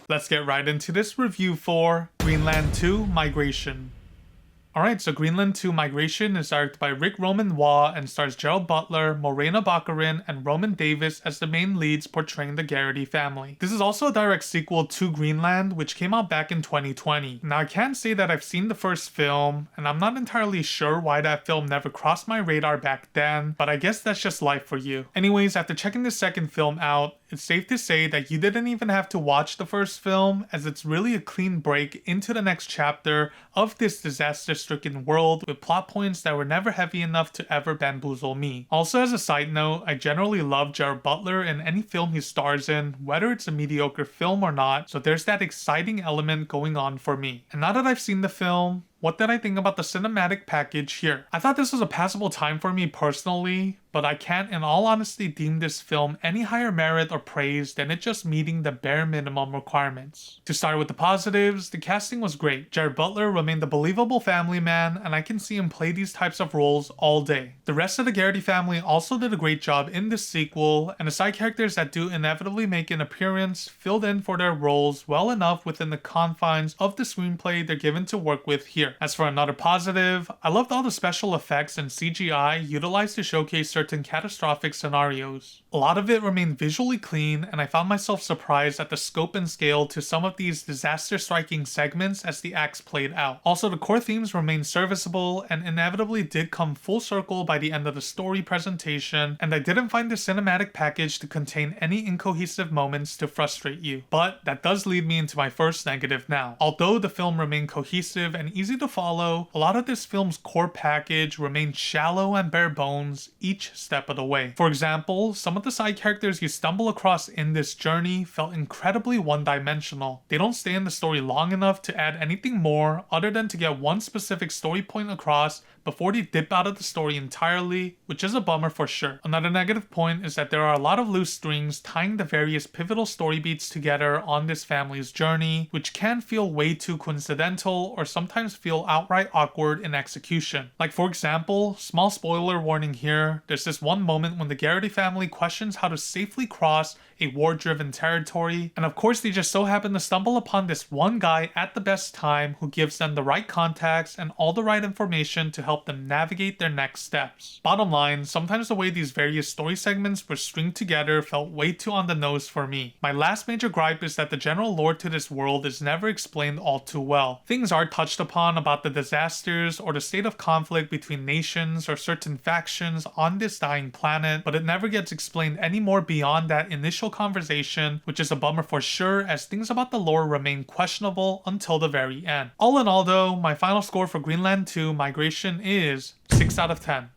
Let's get right into this review for Greenland 2 Migration. Alright, so Greenland 2 Migration is directed by Rick Roman Waugh and stars Gerald Butler, Morena Baccarin, and Roman Davis as the main leads portraying the Garrity family. This is also a direct sequel to Greenland, which came out back in 2020. Now, I can't say that I've seen the first film, and I'm not entirely sure why that film never crossed my radar back then, but I guess that's just life for you. Anyways, after checking the second film out, it's safe to say that you didn't even have to watch the first film, as it's really a clean break into the next chapter of this disaster-stricken world with plot points that were never heavy enough to ever bamboozle me. Also, as a side note, I generally love Gerald Butler in any film he stars in, whether it's a mediocre film or not, so there's that exciting element going on for me. And now that I've seen the film, what did I think about the cinematic package here? I thought this was a passable time for me personally, but I can't in all honesty deem this film any higher merit or praise than it just meeting the bare minimum requirements. To start with the positives, the casting was great. Gerald Butler remained a believable family man, and I can see him play these types of roles all day. The rest of the Garrity family also did a great job in this sequel, and the side characters that do inevitably make an appearance filled in for their roles well enough within the confines of the screenplay they're given to work with here. As for another positive, I loved all the special effects and CGI utilized to showcase certain catastrophic scenarios. A lot of it remained visually clean, and I found myself surprised at the scope and scale to some of these disaster-striking segments as the acts played out. Also, the core themes remained serviceable and inevitably did come full circle by the end of the story presentation, and I didn't find the cinematic package to contain any incohesive moments to frustrate you. But that does lead me into my first negative now. Although the film remained cohesive and easy to follow, a lot of this film's core package remained shallow and bare bones each step of the way. For example, some of the side characters you stumble across in this journey felt incredibly one-dimensional. They don't stay in the story long enough to add anything more other than to get one specific story point across before they dip out of the story entirely, which is a bummer for sure. Another negative point is that there are a lot of loose strings tying the various pivotal story beats together on this family's journey, which can feel way too coincidental or sometimes feel outright awkward in execution. Like, for example, small spoiler warning here, there's this one moment when the Garrity family questions how to safely cross a war-driven territory, and of course they just so happen to stumble upon this one guy at the best time who gives them the right contacts and all the right information to help them navigate their next steps. Bottom line, sometimes the way these various story segments were stringed together felt way too on the nose for me. My last major gripe is that the general lore to this world is never explained all too well. Things are touched upon about the disasters or the state of conflict between nations or certain factions on this dying planet, but it never gets explained any more beyond that initial conversation, which is a bummer for sure, as things about the lore remain questionable until the very end. All in all though, my final score for Greenland 2 Migration is 6 out of 10.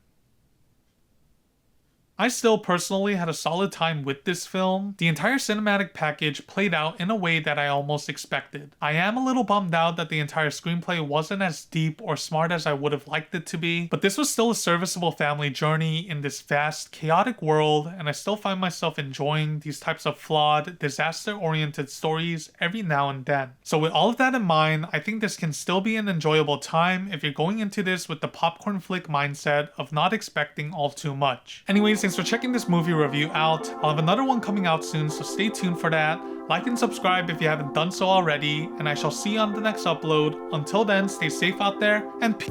I still personally had a solid time with this film. The entire cinematic package played out in a way that I almost expected. I am a little bummed out that the entire screenplay wasn't as deep or smart as I would have liked it to be, but this was still a serviceable family journey in this vast, chaotic world, and I still find myself enjoying these types of flawed, disaster-oriented stories every now and then. So with all of that in mind, I think this can still be an enjoyable time if you're going into this with the popcorn flick mindset of not expecting all too much. Anyways, thanks for checking this movie review out. I'll have another one coming out soon, so stay tuned for that. Like and subscribe if you haven't done so already, and I shall see you on the next upload. Until then, stay safe out there, and peace.